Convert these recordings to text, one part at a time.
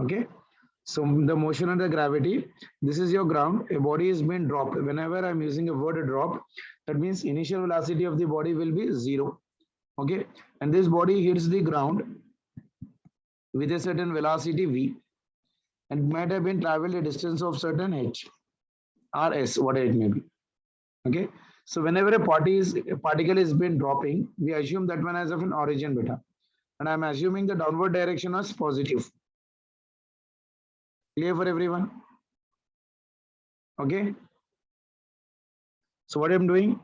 Okay. So the motion under gravity, this is your ground. A body is being dropped. Whenever I'm using a word drop, that means initial velocity of the body will be 0. Okay. And this body hits the ground with a certain velocity v, and might have been traveled a distance of certain h or s, whatever it may be. Okay. So whenever a particle is been dropping, we assume that one has of an origin beta. And I'm assuming the downward direction was positive. Clear for everyone? Okay. So what I'm doing,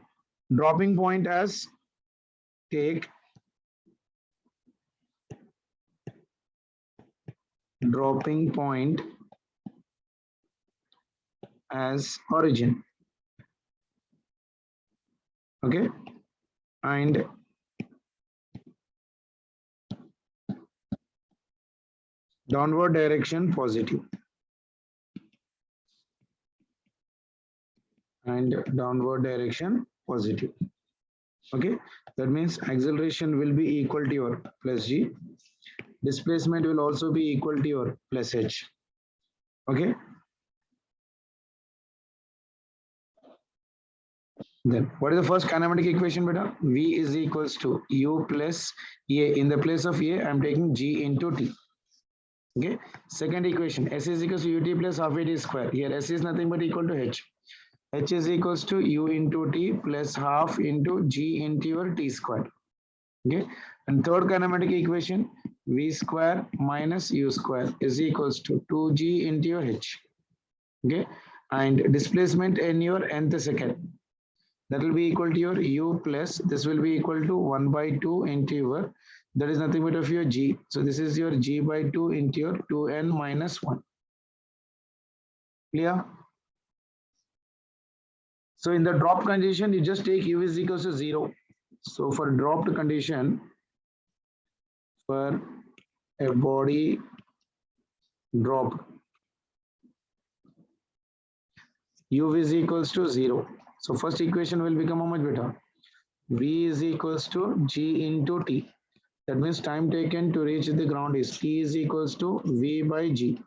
dropping point as take dropping point as origin. Okay. And downward direction positive. And downward direction positive. Okay. That means acceleration will be equal to your plus g. Displacement will also be equal to your plus h. Okay. Then what is the first kinematic equation, beta? V is equals to U plus A. In the place of A, I'm taking G into T. Okay. Second equation, S is equals to UT plus half AT square. Here S is nothing but equal to H. H is equals to U into T plus half into G into your T square. Okay. And third kinematic equation, V square minus U square is equals to 2G into your H. Okay. And displacement in your nth second, that will be equal to your u plus this will be equal to 1 by 2 into your, that is nothing but of your g. So this is your g by 2 into your 2n minus 1. Clear? So in the drop condition, you just take u is equals to 0. So for dropped condition, for a body drop, u is equals to 0. So first equation will become how much better? V is equals to G into T. That means time taken to reach the ground is T is equals to V by G.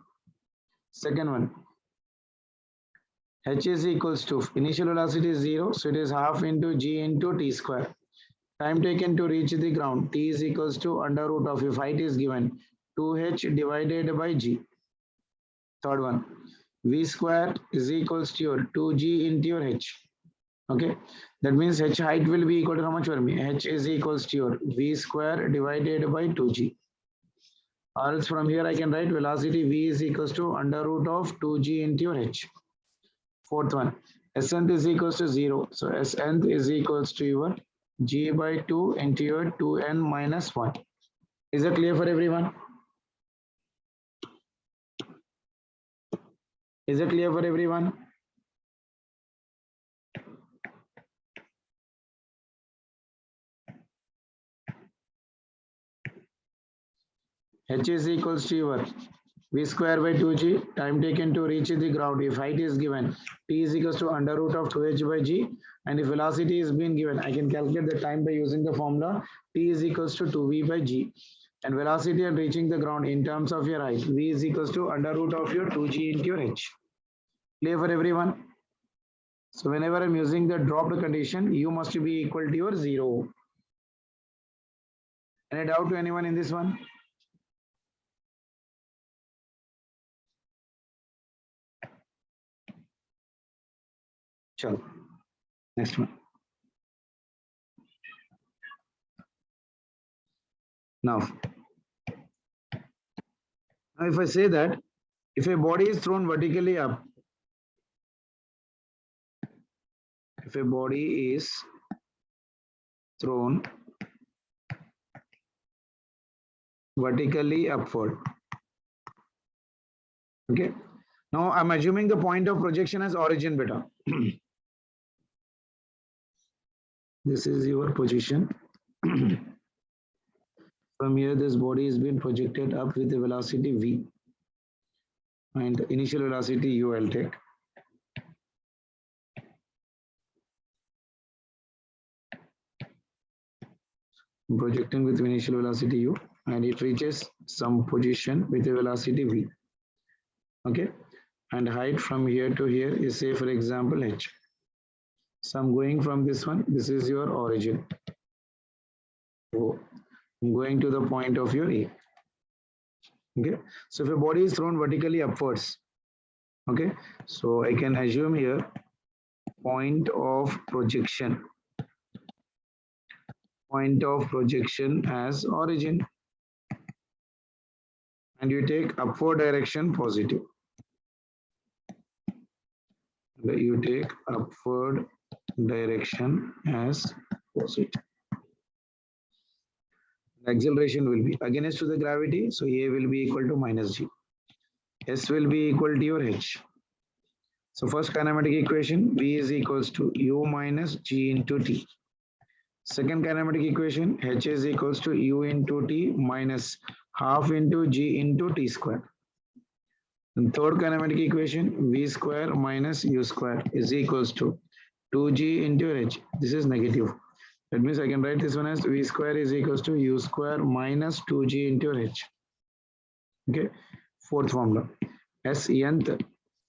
Second one, H is equals to initial velocity is 0, so it is half into G into T square. Time taken to reach the ground, T is equals to under root of, if height is given, 2H divided by G. Third one, V square is equals to your 2G into your H. Okay, that means H height will be equal to how much for me? H is equals to your V square divided by 2G. Or else from here I can write velocity V is equals to under root of 2G into your H. Fourth one, Snth is equals to 0. So Snth is equals to your G by 2 into your 2n minus 1. Is that clear for everyone? Is it clear for everyone? H is equals to your V square by 2G, time taken to reach the ground. If height is given, T is equals to under root of 2H by G. And if velocity is being given, I can calculate the time by using the formula T is equals to 2V by G. And velocity at reaching the ground in terms of your height, V is equals to under root of your 2G into your H. Clear for everyone? So whenever I'm using the dropped condition, U must be equal to your 0. Any doubt to anyone in this one? Sure. Next one. Now if I say that if a body is thrown vertically up, if a body is thrown vertically upward, okay, now I'm assuming the point of projection as origin beta. This is your position. From here this body is being projected up with a velocity v, and initial velocity u I'll take. Projecting with initial velocity u. and it reaches some position with a velocity v. Okay, and height from here to here is, say for example, h. So I'm going from this one, this is your origin. So I'm going to the point of your A. Okay, so if a body is thrown vertically upwards, okay, so I can assume here point of projection as origin, and you take upward direction positive. You take upward direction as positive. The acceleration will be against to the gravity, so A will be equal to minus G. S will be equal to your H. So first kinematic equation, V is equals to U minus G into T. Second kinematic equation, H is equals to U into T minus half into G into T square. And third kinematic equation, V square minus U square is equals to 2G into H. This is negative. That means I can write this one as V square is equals to U square minus 2G into H. Okay, fourth formula, S nth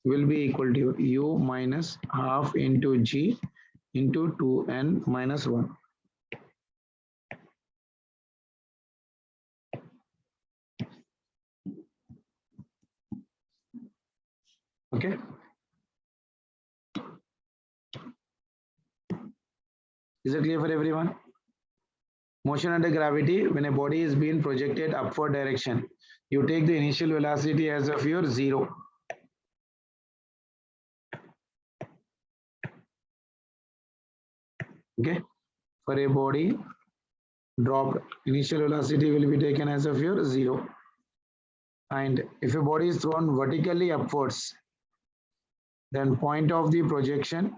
will be equal to U minus half into G into 2n minus 1. Okay. Is it clear for everyone? Motion under gravity, when a body is being projected upward direction, you take the initial velocity as of your 0. Okay. For a body dropped, initial velocity will be taken as of your 0. And if a body is thrown vertically upwards, then point of the projection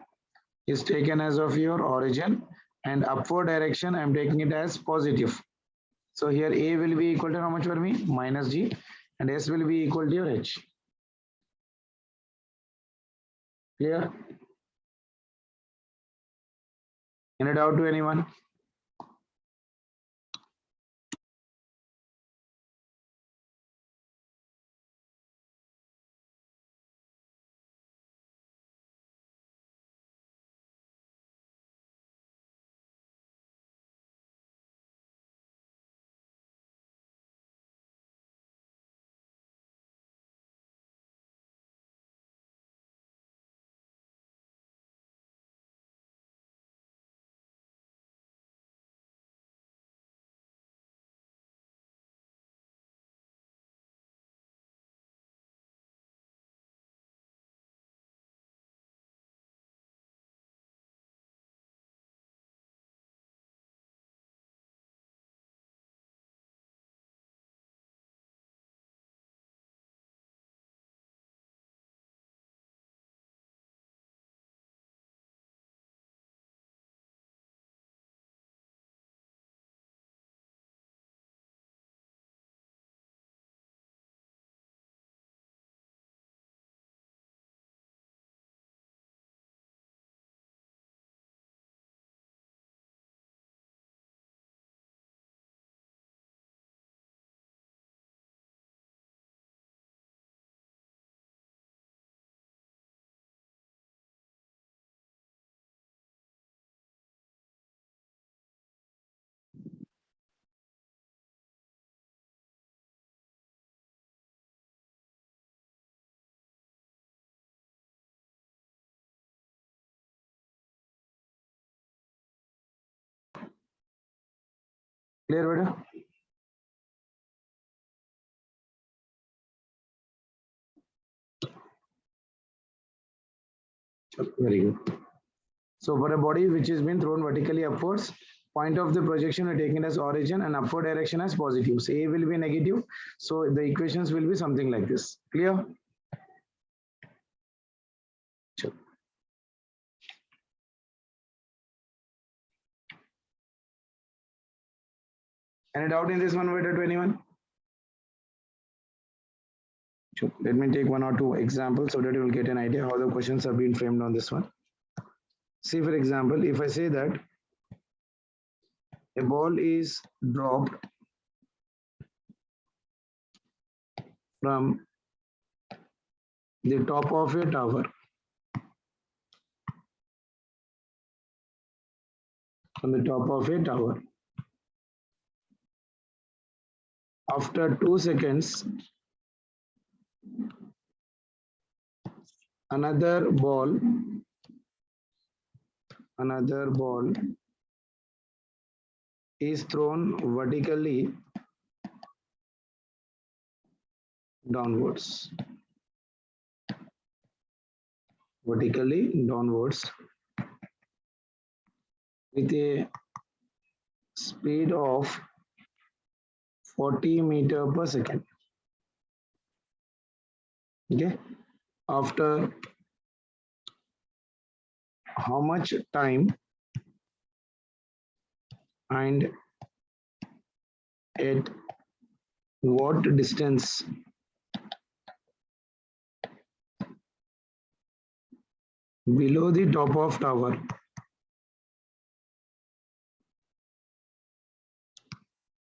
is taken as of your origin, and upward direction I'm taking it as positive. So here A will be equal to how much for me? Minus G, and S will be equal to your H. Clear? Any doubt to anyone? Clear, beta? Very good. So for a body which has been thrown vertically upwards, point of the projection are taken as origin and upward direction as positive. So A will be negative. So the equations will be something like this. Clear? Sure. Any doubt in this one, beta, to anyone? Sure. Let me take one or two examples so that you will get an idea how the questions are being framed on this one. See, for example, if I say that a ball is dropped from the top of a tower. From the top of a tower. After 2 seconds, another ball is thrown vertically downwards. Vertically downwards with a speed of 40 meters per second. Okay. After how much time and at what distance below the top of tower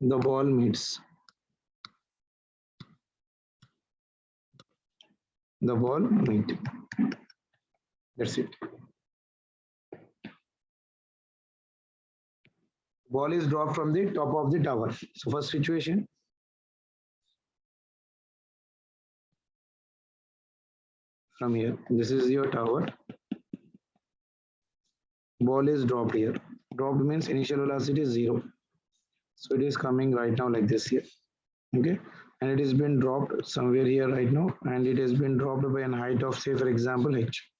the ball meets? The ball meet. That's it. Ball is dropped from the top of the tower. So first situation. From here, this is your tower. Ball is dropped here. Dropped means initial velocity is 0. So it is coming right now like this here. Okay. And it has been dropped somewhere here right now. And it has been dropped by a height of, say, for example, h.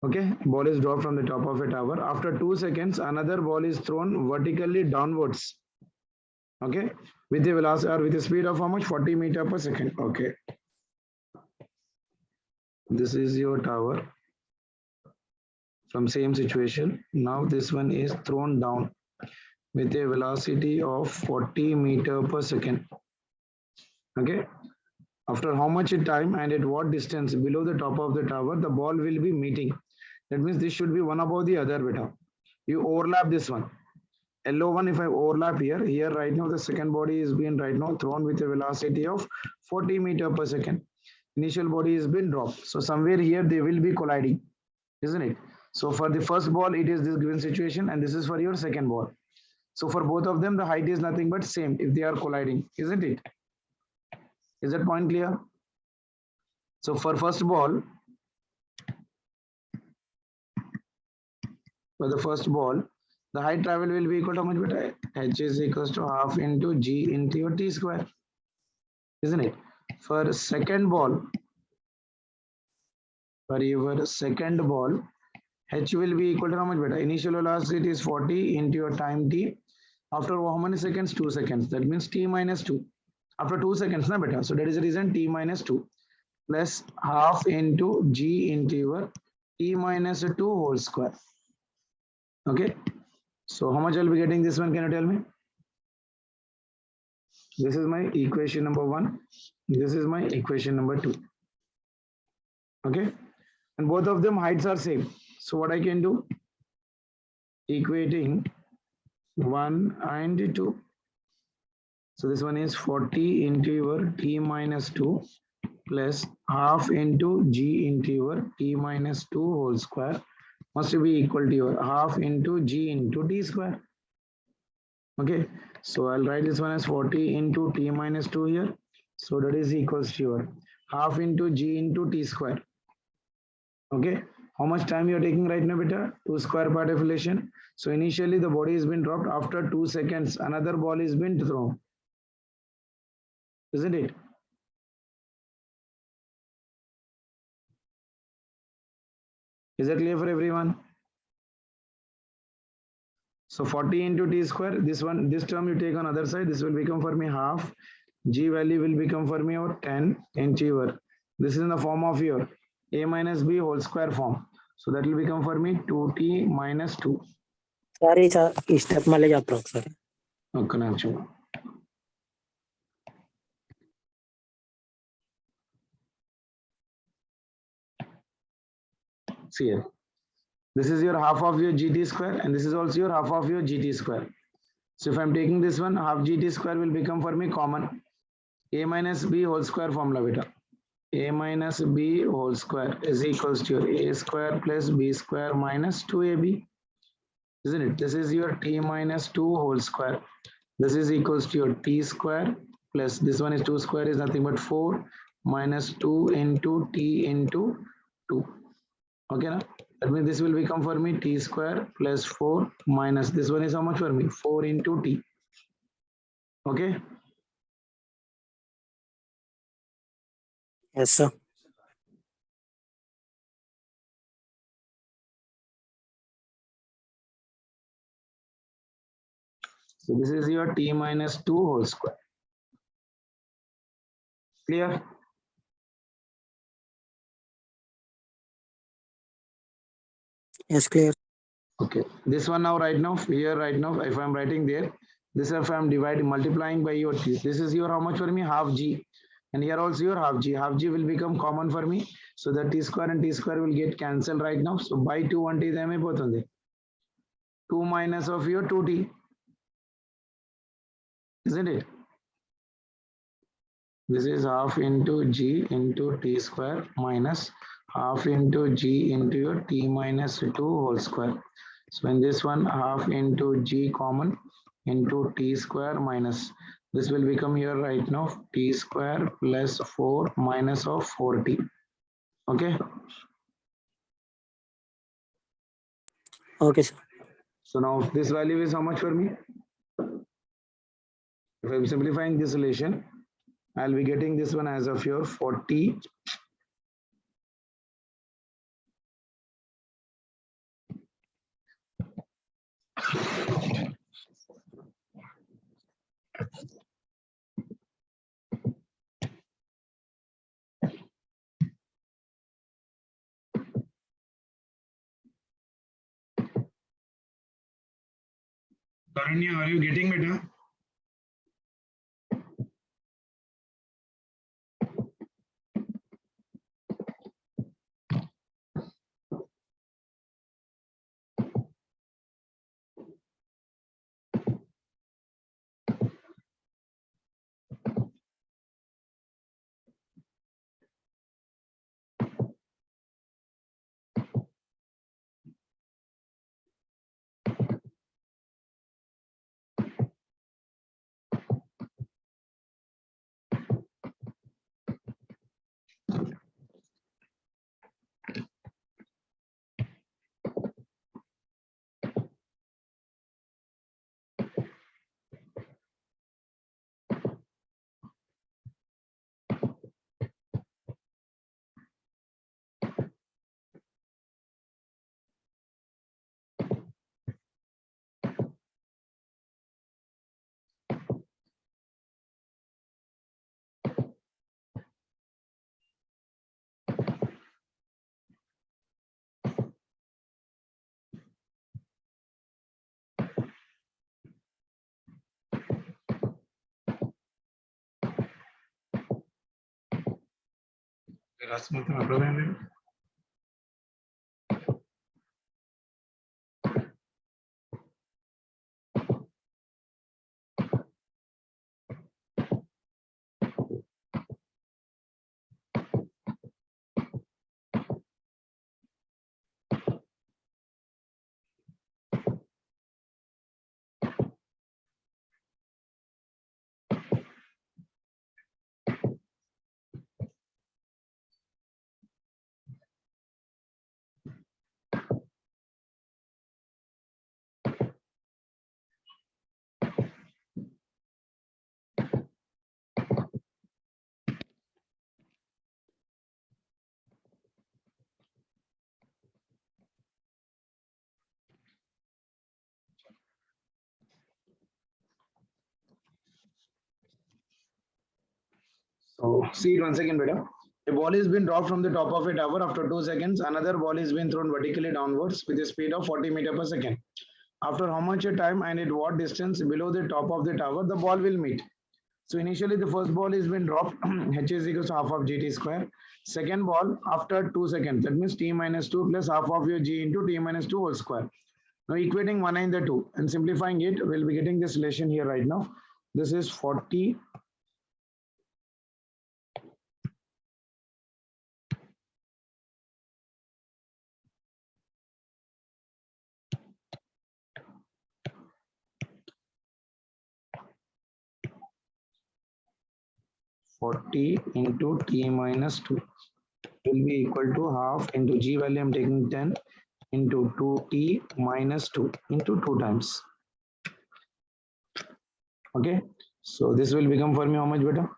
Okay, ball is dropped from the top of a tower. After 2 seconds, another ball is thrown vertically downwards. Okay, with a velocity or with a speed of how much? 40 meters per second. Okay, this is your tower. From same situation, now this one is thrown down with a velocity of 40 meters per second. Okay, after how much time and at what distance below the top of the tower the ball will be meeting? That means this should be one above the other, beta. You overlap this one. Yellow one, if I overlap here right now the second body is being right now thrown with a velocity of 40 meters per second. Initial body is been dropped. So somewhere here they will be colliding, isn't it? So for the first ball, it is this given situation, and this is for your second ball. So for both of them, the height is nothing but same if they are colliding, isn't it? Is that point clear? So for first ball, the height travel will be equal to how much, beta? H is equals to half into G into your T square, isn't it? For your second ball, H will be equal to how much, beta? Initial velocity is 40 into your time T. After how many seconds? 2 seconds. That means T minus 2. After 2 seconds, na beta. So that is the reason T minus 2 plus half into G into your T minus 2 whole square. Okay. So how much I'll be getting this one? Can you tell me? This is my equation number 1. This is my equation number 2. Okay. And both of them heights are same. So what I can do? Equating 1 and 2. So this one is 40 into your T minus 2 plus half into G into your T minus 2 whole square must be equal to your half into G into T square. Okay, so I'll write this one as 40 into T minus 2 here. So that is equals to your half into G into T square. Okay, how much time you are taking right now, beta? 2 square part of relation. So initially the body has been dropped. After 2 seconds, another ball is been thrown. Isn't it? Is that clear for everyone? So 40 into T square, this term you take on other side, this will become for me half. G value will become for me or 10 into your, this is in the form of your A minus B whole square form. So that will become for me 2T minus 2. Sorry, sir. Step male japro, sir. Okay, Nacho. See here. This is your half of your GT square, and this is also your half of your GT square. So if I'm taking this one, half GT square will become for me common. a minus b whole square formula beta. A minus b whole square is equals to your a square plus b square minus 2ab, isn't it? This is your t minus 2 whole square. This is equals to your t square plus this one is 2 square is nothing but 4 minus 2 into t into 2. Okay, now that means this will become for me t square plus 4 minus this one is how much for me 4 into t. Okay, Yes, sir. so this is your t minus 2 whole square. Clear? Yes, clear. Okay, this one now right now here right now if I'm writing there, this if I'm dividing multiplying by your t, this is your how much for me half g, and here also your half g will become common for me, so the t square and t square will get cancelled right now. So by 2 1 t them 2 minus of your 2t, isn't it? This is half into g into t square minus half into g into your t minus 2 whole square. So in this one half into g common into t square minus this will become here right now t square plus 4 minus of 4t. Okay, Okay, sir. so now this value is how much for me? If I'm simplifying this relation, I'll be getting this one as of your 40 Taranya, are you getting better? So see it once again, beta. A ball is been dropped from the top of a tower after 2 seconds. Another ball is been thrown vertically downwards with a speed of 40 meters per second. After how much a time and at what distance below the top of the tower the ball will meet? So initially the first ball is been dropped, h is equals to half of gt square. Second ball after 2 seconds, that means t minus 2 plus half of your g into t minus 2 whole square. Now equating one and the 2 and simplifying it, we'll be getting this relation here right now. This is 40 40 into t minus 2 will be equal to half into g value I'm taking 10 into 2t minus 2 into 2 times. Okay, so this will become for me how much beta?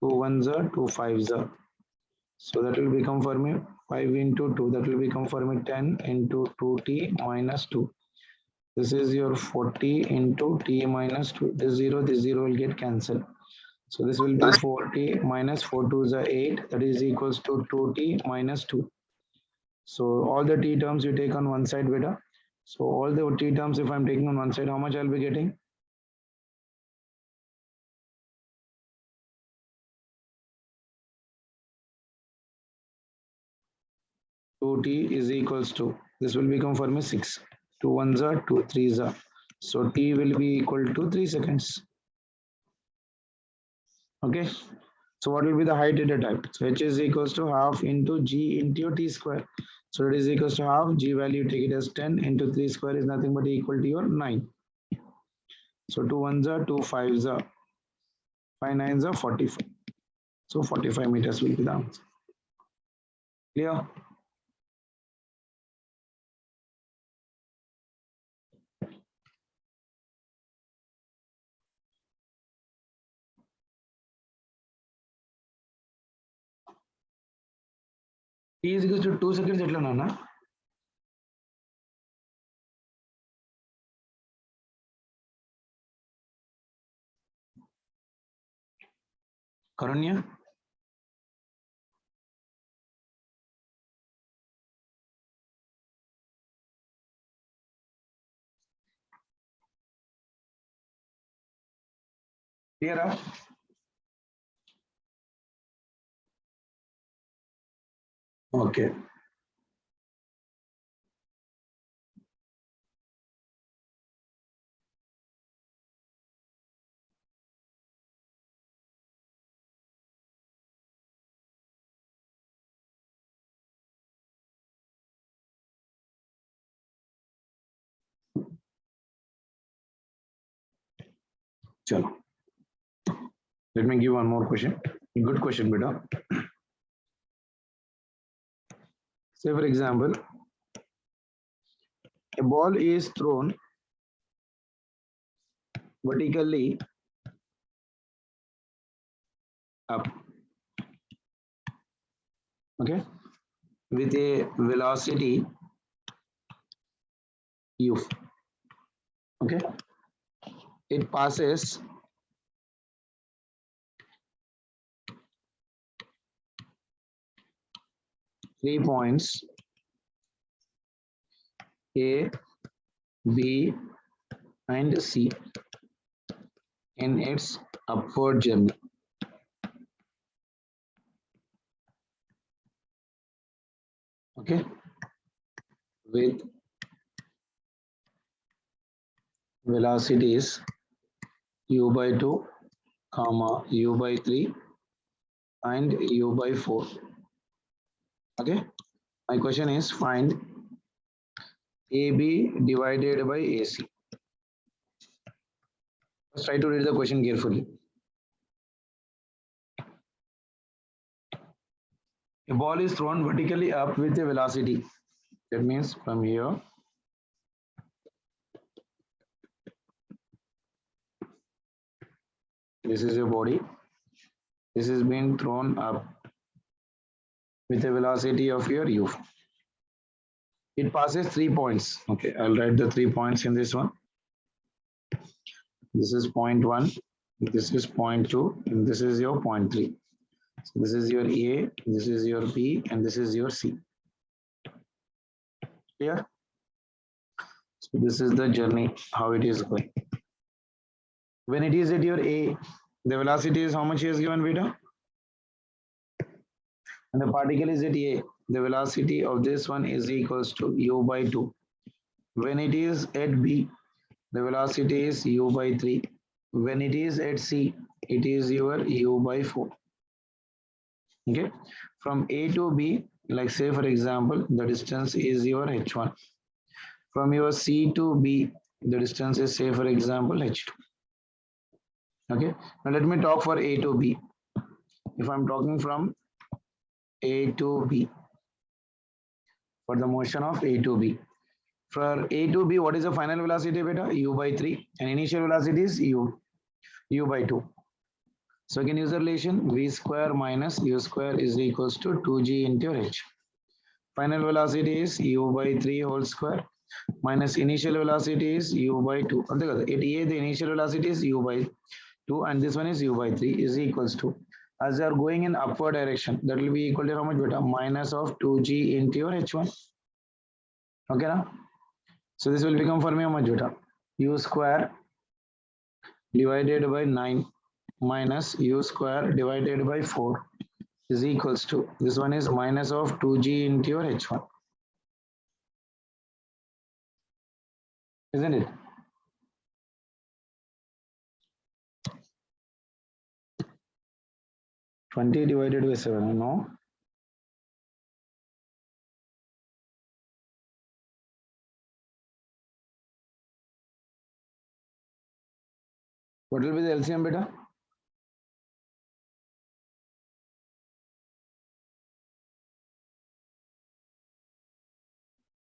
2 ones are 2 fives are. So that will become for me 5 into 2, that will become for me 10 into 2t minus 2. This is your 40 into t minus 2. This 0 will get cancelled. So this will be 40 minus 4 2 is 8, that is equals to 2t minus 2. So all the t terms you take on one side beta. So all the t terms if I'm taking on one side, how much I'll be getting? 2t is equals to, this will become for me 6. 2 ones are 2 threes are. So t will be equal to 3 seconds. Okay. So what will be the height data type? So h is equals to half into g into t square. So it is equals to half, g value take it as 10 into 3 square is nothing but equal to your 9. So 2 ones are 2 fives are 5 nines are 45. So 45 meters will be the answer. Clear? T is equals to 2 seconds ఎట్లా నాన్న? Karanya? Clear? Okay. Chalo. Let me give one more question. Good question, beta. Say for example, a ball is thrown vertically up, okay, with a velocity u. Okay, it passes three points A, B, and C in its upward journey. Okay, with velocities u by 2, comma u by 3, and u by 4. Okay, my question is find AB divided by AC. Let's try to read the question carefully. A ball is thrown vertically up with a velocity. That means from here, this is your body. This is being thrown up with a velocity of your u. It passes 3 points. Okay, I'll write the 3 points in this one. This is point 1, this is point 2, and this is your point 3. So this is your A, this is your B, and this is your C. Clear? So this is the journey, how it is going. When it is at your A, the velocity is how much is given, beta? And the particle is at A, the velocity of this one is equals to u by 2. When it is at B, the velocity is u by 3. When it is at C, it is your u by 4. Okay, from A to B, like say for example, the distance is your h1. From your C to B, the distance is say for example h2. Okay, now let me talk for A to B. If I'm talking from A to B, for the motion of A to B. For A to B, what is the final velocity beta? U by 3, and initial velocity is U by 2. So I can use the relation V square minus U square is equals to 2G into H. Final velocity is U by 3 whole square minus initial velocity is U by 2. At A, the initial velocity is U by 2 and this one is U by 3 is equals to, as they are going in upward direction, that will be equal to how much beta? Minus of 2G into your H1. Okay now? So this will become for me how much beta? U square divided by 9 minus U square divided by 4 is equals to, this one is minus of 2G into your H1. Isn't it? Twenty divided by 7, no? What will be the LCM beta?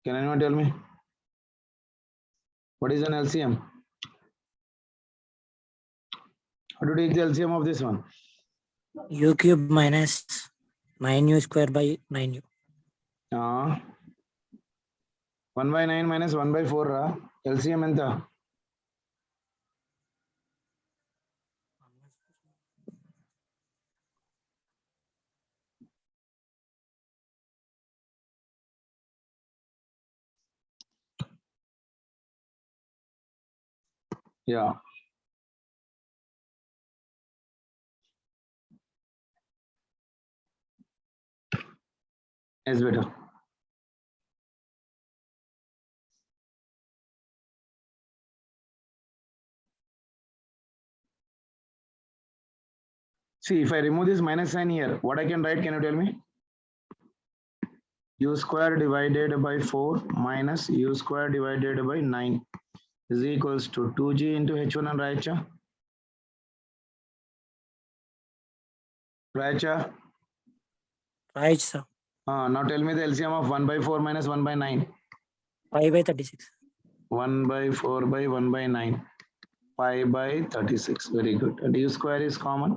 Can anyone tell me? What is an LCM? How to take the LCM of this one? U cube minus 9U square by 9U. 1 by 9 minus 1 by 4 ra. LCM enta? Yeah. Yes, better. See, if I remove this minus sign here, what I can write, can you tell me? U square divided by 4 minus U square divided by 9 is equals to 2G into H1 and right, cha? Right, cha? Right, sir. Now tell me the LCM of 1 by 4 minus 1 by 9. 5 by 36. 1 by 4 by 1 by 9. 5 by 36. Very good. And U square is common.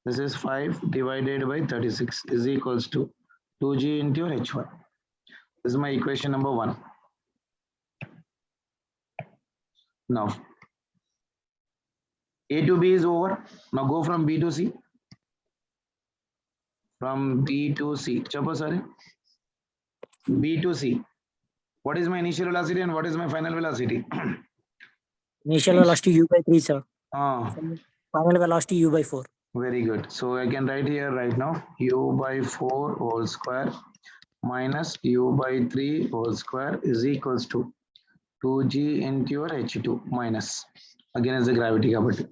This is 5 divided by 36 is equals to 2G into your H1. This is my equation number 1. Now, A to B is over. Now go from B to C. From B to C. Chapa, sorry. B to C. What is my initial velocity and what is my final velocity? Initial velocity U by 3, sir. Ah, Final velocity U by 4. very good. So I can write here right now U by 4 whole square minus U by 3 whole square is equals to 2G into your H2 minus. Again is the gravity property.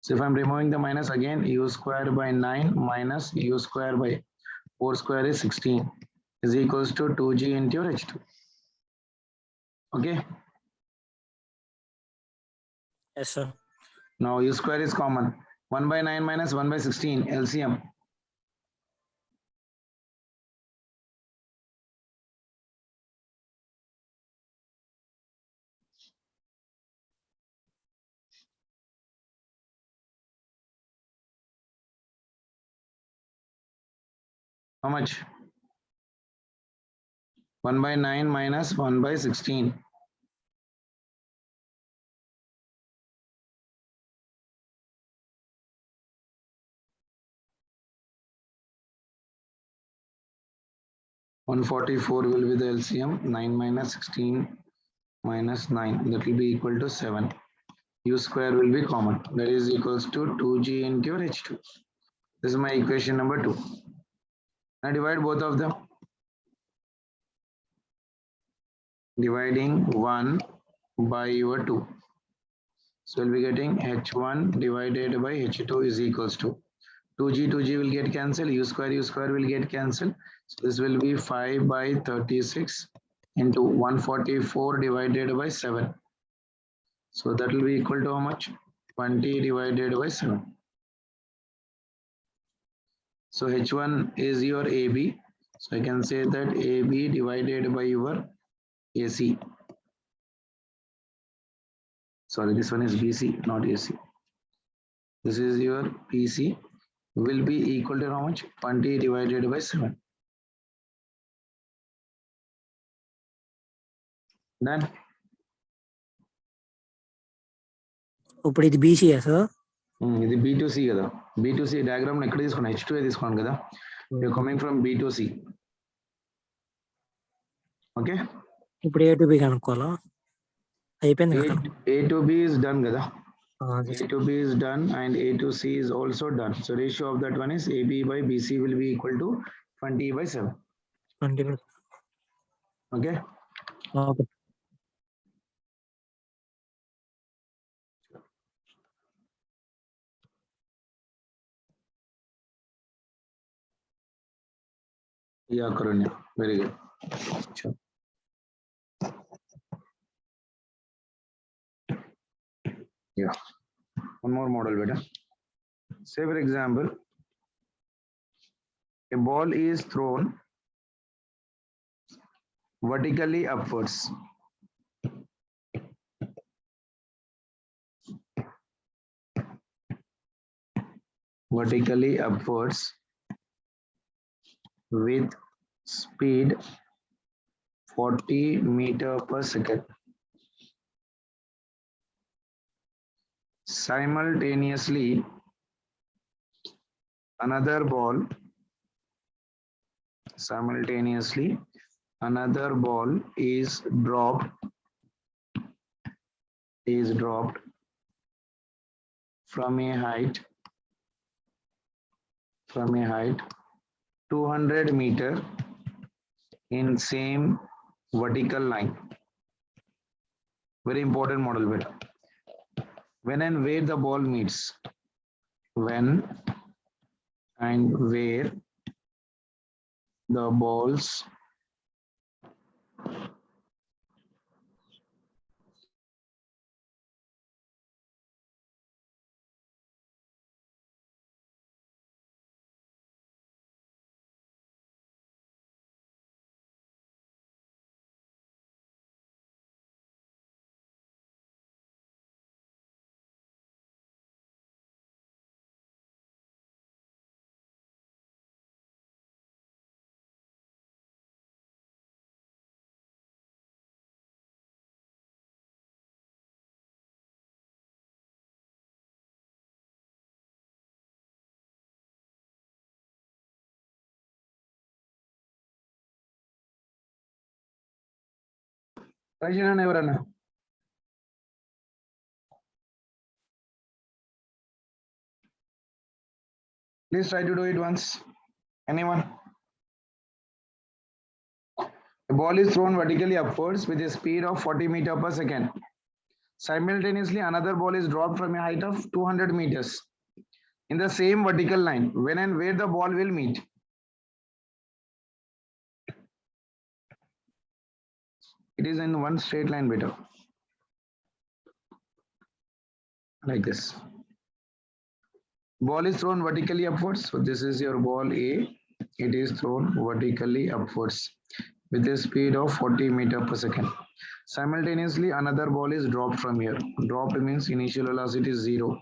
So if I'm removing the minus again, U square by 9 minus U square by 4 square is 16 is equals to 2G into your H2. Okay. Yes, sir. Now U square is common. 1 by 9 minus 1 by 16 LCM. How much? 1 by 9 minus 1 by 16. (144) will be the LCM. 9 minus 16 minus 9. That will be equal to 7. U square will be common. That is equals to 2G into your H2. This is my equation number 2. Now divide both of them. Dividing 1 by your 2. So we'll be getting H1 divided by H2 is equals to 2G will get cancelled, U square will get cancelled. So this will be 5 by 36 into 144 divided by 7. So that will be equal to how much? 20 divided by 7. So H1 is your AB. So I can say that AB divided by your AC. Sorry, this one is BC, not AC. This is your PC will be equal to how much? 20 divided by 7. Done. ఇప్పుడు ఇది బీసీయా sir? ఇది B2C కదా. B2C diagram ఎక్కడ తీసుకున్నా? H2A తీసుకున్నాను కదా. You're coming from B2C. Okay. ఇప్పుడు A to B కనుక్కోవాలా? అయిపోయింది కదా. A to B is done కదా. just A to B is done and A to C is also done. So ratio of that one is AB by BC will be equal to 20 by 7. 20. Okay. Okay. Yeah, Karunya. Very good. Sure. Yeah. One more model, beta. Say for example, a ball is thrown vertically upwards. Vertically upwards with speed 40 meter per second. Simultaneously, another ball is dropped from a height 200 meter in same vertical line. Very important model, beta. When and where the ball meets. When and where the balls Rajana Nevarana. Please try to do it once. Anyone? A ball is thrown vertically upwards with a speed of 40 meter per second. Simultaneously, another ball is dropped from a height of 200 meters in the same vertical line. When and where the ball will meet. It is in one straight line, better. Like this. Ball is thrown vertically upwards. So this is your ball A. It is thrown vertically upwards with a speed of 40 meter per second. Simultaneously, another ball is dropped from here. Dropped means initial velocity is 0.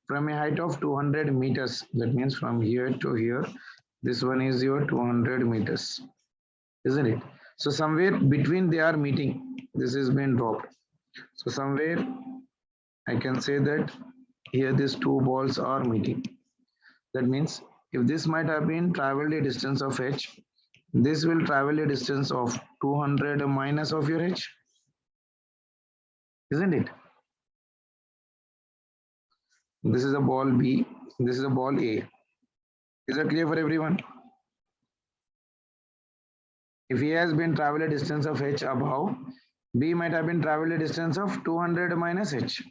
From a height of 200 meters. That means from here to here. This one is your 200 meters. Isn't it? So somewhere between they are meeting. This has been dropped. So somewhere I can say that here these two balls are meeting. That means if this might have been traveled a distance of h, this will travel a distance of 200 minus of your h. Isn't it? This is a ball B. This is a ball A. Is that clear for everyone? If A has been traveled a distance of h above, B might have been traveled a distance of 200 minus h.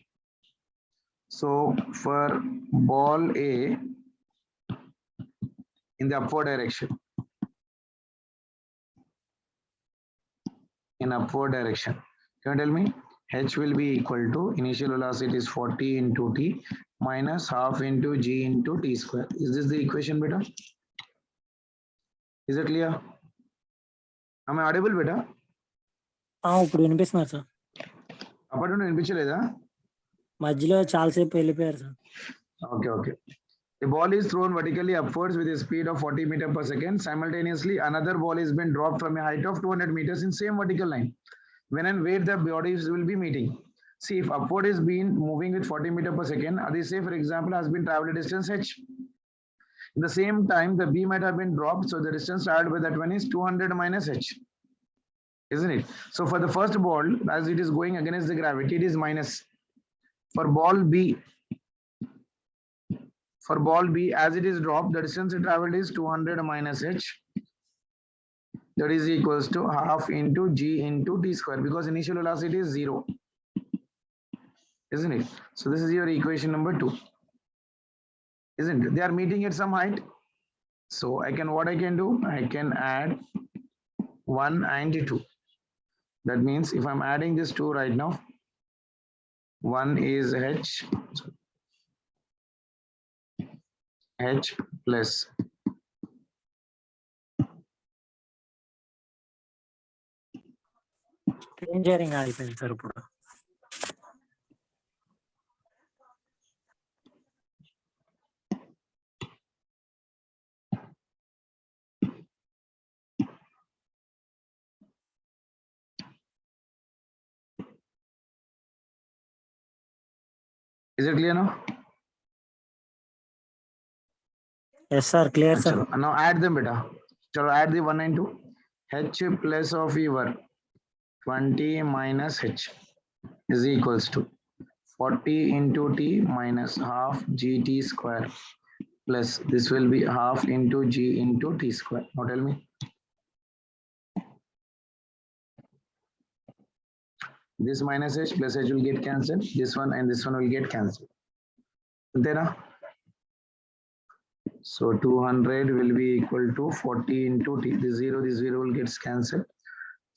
So for ball A in the upward direction, can you tell me? H will be equal to initial velocity is 40 into t minus half into g into t square. Is this the equation, beta? Is it clear? Am I audible, beta? ఇప్పుడు వినిపిస్తున్నారు sir. అప్పటి నుండి వినిపించలేదా? మధ్యలో చాలాసేపు వెళ్ళిపోయారు sir. Okay. A ball is thrown vertically upwards with a speed of 40 meters per second. Simultaneously, another ball is been dropped from a height of 200 meters in same vertical line. When and where the bodies will be meeting. See, if upward is been moving with 40 meters per second, this say for example has been traveled distance h. In the same time, the b might have been dropped, so the distance traveled by that one is 200 minus h. Isn't it? So for the first ball, as it is going against the gravity, it is minus. For ball B, as it is dropped, the distance it traveled is 200 minus h. That is equals to half into g into t square, because initial velocity is 0. Isn't it? So this is your equation number 2. Isn't it? They are meeting at some height. So what I can do? I can add 1 and 2. That means if I'm adding this 2 right now, 1 is h plus screen sharing అయిపోయింది sir ఇప్పుడు. is it clear now? Yes sir, clear sir. Now add them, beta. Chalo, add the 1 and 2. H plus of your 20 minus h is equals to 40 into t minus half gt square plus this will be half into g into t square. Now tell me. This minus h plus h will get cancelled. This one and this one will get cancelled. There. So 200 will be equal to 40 into t. This 0 will get cancelled.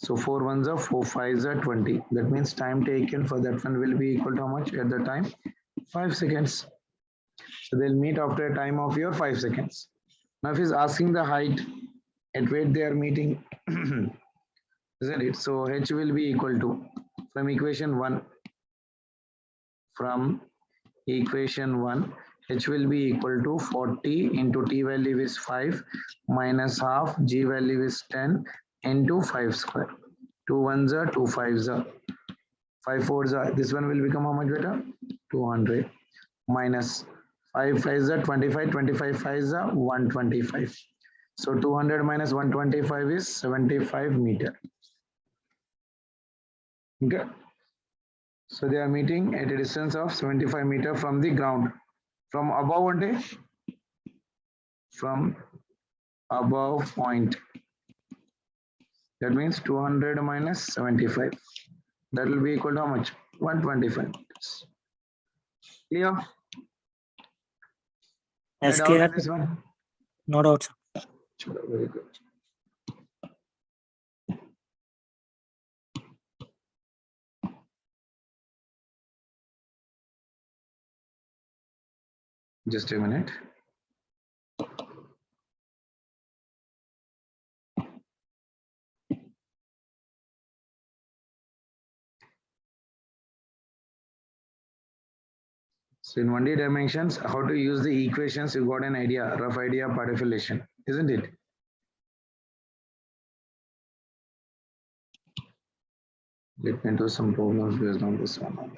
So 4 ones are 4 5s are 20. That means time taken for that one will be equal to how much at the time? 5 seconds. So they'll meet after a time of your 5 seconds. Now if he's asking the height at where they are meeting, isn't it? So h will be equal to, from equation 1, h will be equal to 40 into t value is 5 minus half g value is 10 into 5 square. 2 ones are 2 5s are 5 4s are. This one will become how much, better? 200 minus 5 5s are 25, 25 5s are 125. So 200 minus 125 is 75 meter. Okay. So they are meeting at a distance of 75 meter from the ground. From above one day, from above point. That means 200 minus 75. That will be equal to how much? 125 meters. Clear? Yes, No doubt clear. on this one? No doubt, sir. Very good. Just a minute. So in 1D dimensions, how to use the equations, you got an idea, rough idea of particulation, isn't it? Let me do some problems based on this one.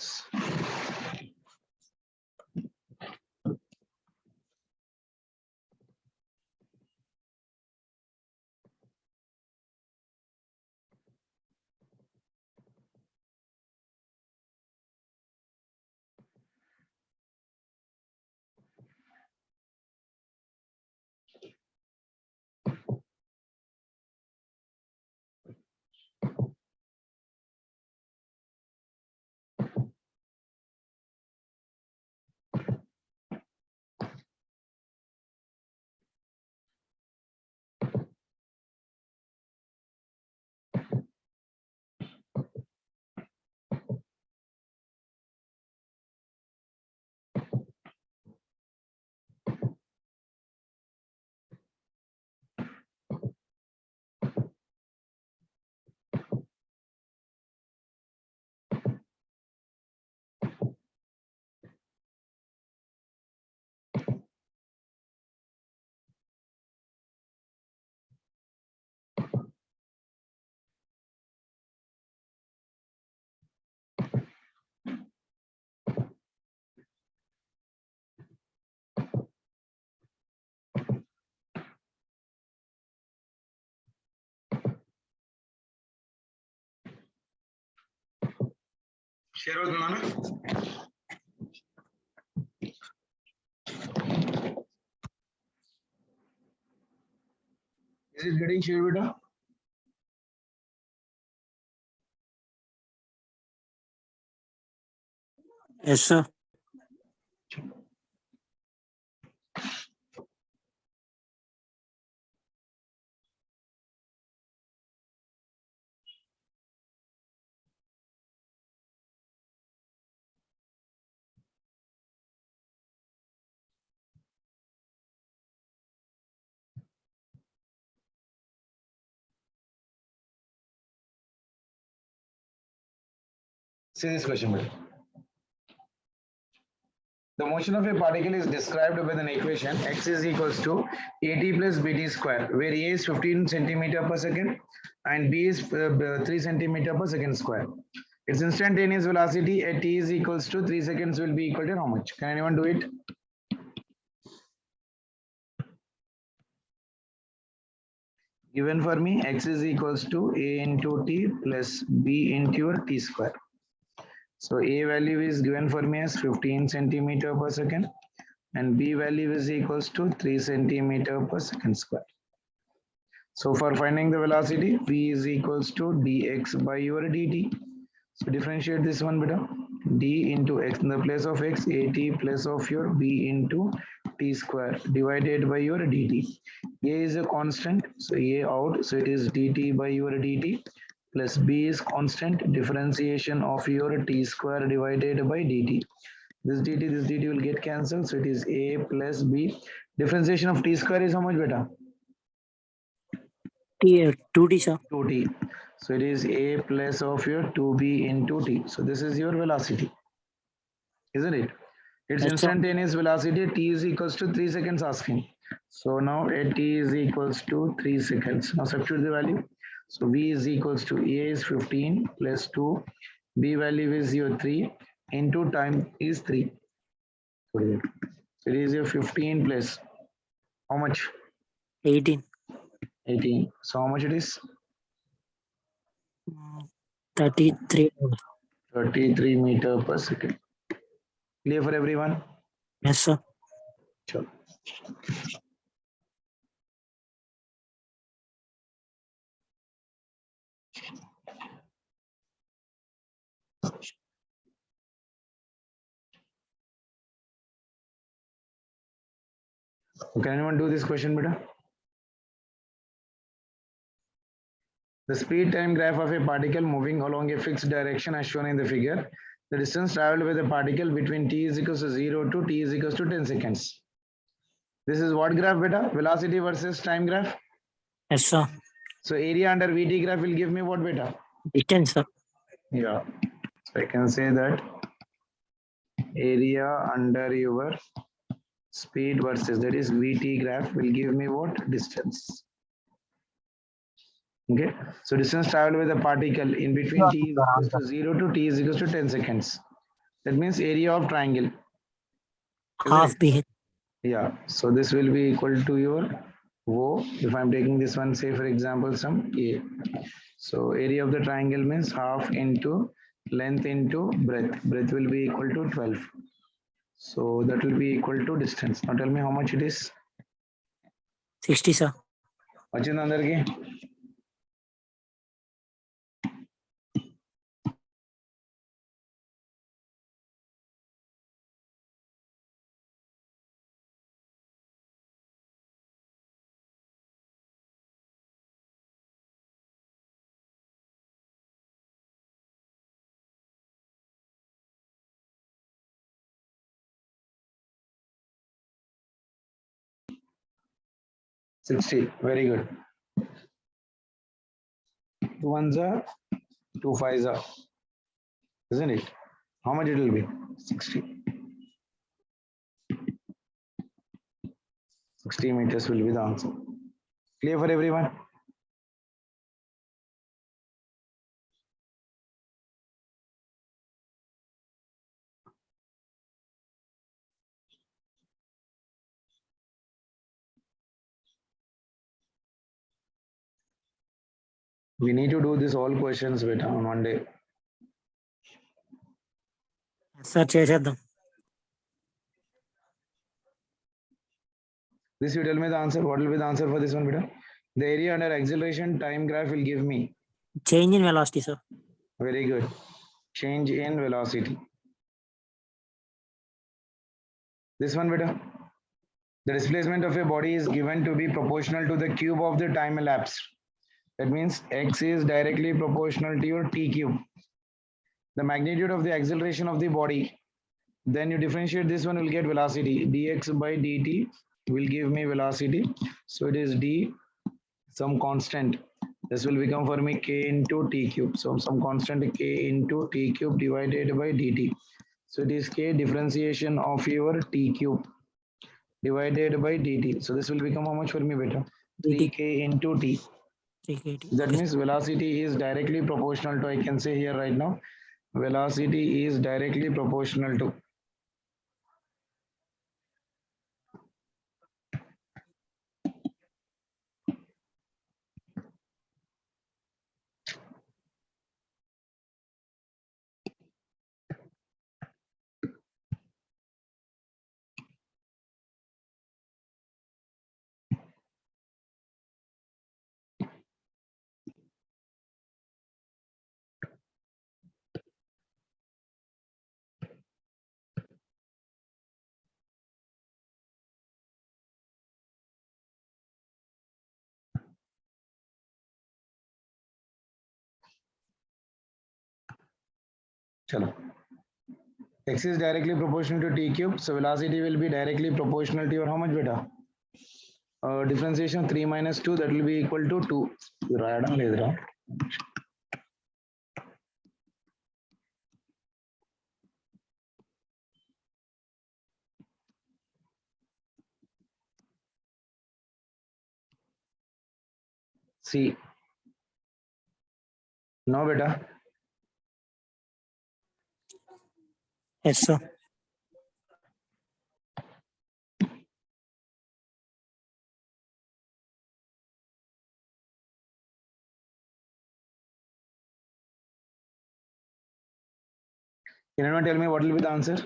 Share అవుతుందా? Is it getting shared, beta? Yes, sir. See this question, beta. The motion of a particle is described with an equation x is equals to at plus bt square, where a is 15 centimeter per second and b is 3 centimeter per second square. Its instantaneous velocity at t is equals to 3 seconds will be equal to how much? Can anyone do it? Given for me, x is equals to a into t plus b into your t square. So a value is given for me as 15 centimeter per second and b value is equals to 3 centimeter per second square. So for finding the velocity, v is equals to dx by your dt. So differentiate this one, beta. D into x in the place of x, at plus of your b into t square divided by your dt. A is a constant, so a out, so it is dt by your dt plus b is constant, differentiation of your t square divided by dt. This dt will get cancelled, so it is a plus b. Differentiation of t square is how much, beta? 2D, sir. 2t. So it is a plus of your 2b into t. So this is your velocity, isn't it? Its Yes, sir. instantaneous velocity t is equals to 3 seconds asking. So now at t is equals to 3 seconds. Now substitute the value. So v is equals to a is 15 plus 2, b value is your 3 into time is 3. So it is your 15 plus how much? 18. 18. So how much it is? 33. 33 meter per second. Clear for everyone? Yes, sir. Sure. Can anyone do this question, beta? The speed time graph of a particle moving along a fixed direction as shown in the figure. The distance traveled with a particle between t is equals to 0 to t is equals to 10 seconds. This is what graph, beta? Velocity versus time graph. Yes, sir. So area under VT graph will give me what, beta? Distance, sir. Yeah. So I can say that area under your speed versus that is VT graph will give me what? Distance. Okay. So distance traveled with a particle in between t is equals to 0 to t is equals to 10 seconds. That means area of triangle. Half BH. Yeah, so this will be equal to your O. If I'm taking this one, say for example, some A. So area of the triangle means half into length into breadth. Breadth will be equal to 12. So that will be equal to distance. Now tell me how much it is. 60, sir. What's అందరికి $60. Very good. 2 ones are 2 fives are, isn't it? How much it will be? 60. 60 meters will be the answer. Clear for everyone? We need to do this all questions beta on one day. Sir చేసేద్దాం. This you tell me the answer. What will be the answer for this one, beta? The area under acceleration time graph will give me. Change in velocity sir. Very good. Change in velocity. This one, beta. The displacement of a body is given to be proportional to the cube of the time elapsed. That means x is directly proportional to your t cube. The magnitude of the acceleration of the body. Then you differentiate this one, will get velocity. Dx by dt will give me velocity. So it is d some constant. This will become for me k into t cube. So some constant k into t cube divided by dt. So it is k differentiation of your t cube divided by dt. So this will become how much for me, beta? 3k into t. 3k. That means velocity is directly proportional to, I can say here right now, velocity is directly proportional to Chalo. X is directly proportional to t cube, so velocity will be directly proportional to your how much, beta? Differentiation 3 minus 2, that will be equal to 2. రాయడం లేదురా. C. No, beta. Yes sir. Can anyone tell me what will be the answer?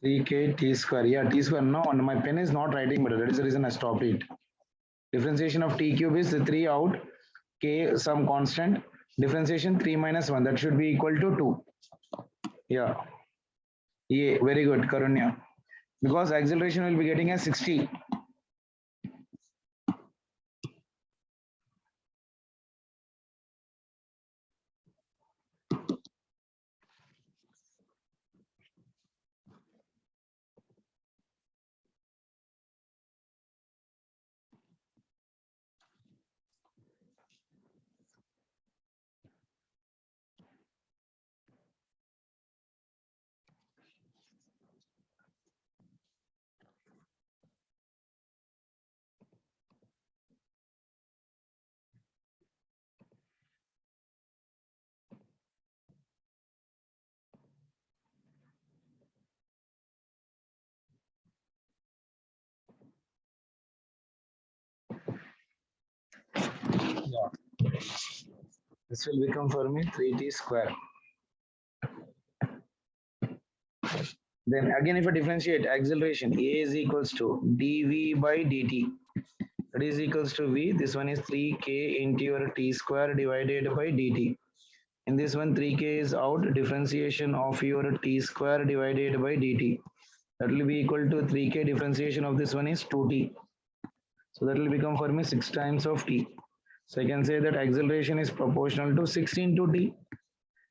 Three k t square. Yeah, t square. No, my pen is not writing, but that is the reason I stopped it. Differentiation of t cube is 3 out, k some constant. Differentiation 3 minus 1, that should be equal to 2. Yeah. Yeah, very good, Karunya. Because acceleration will be getting as 60. Yeah. This will become for me 3t square. Then again, if I differentiate acceleration, A is equals to dv by dt. That is equals to v. This one is 3k into your t square divided by dt. In this one, 3k is out. Differentiation of your t square divided by dt. That will be equal to 3k. Differentiation of this one is 2t. So that will become for me 6 times of t. So I can say that acceleration is proportional to 6 into t.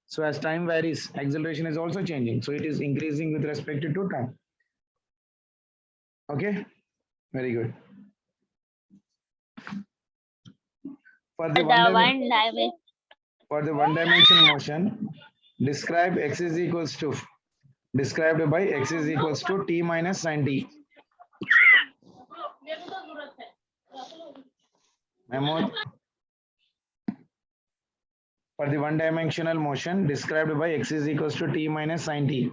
So as time varies, acceleration is also changing. So it is increasing with respect to time. Okay, very good. For the one dimension motion, describe x is equals to, described by x is equals to t minus sin t. Memo. for the one-dimensional motion described by x is equals to t minus sine t.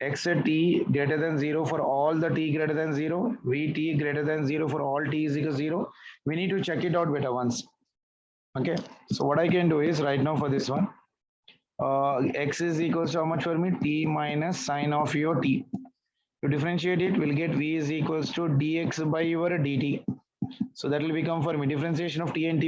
X at t greater than 0 for all the t greater than 0, vt greater than 0 for all t is equal to 0. We need to check it out better once. Okay, so what I can do is right now for this one, x is equals to how much for me? T minus sine of your t. To differentiate it, we'll get v is equals to dx by your dt. So that will become for me differentiation of t and t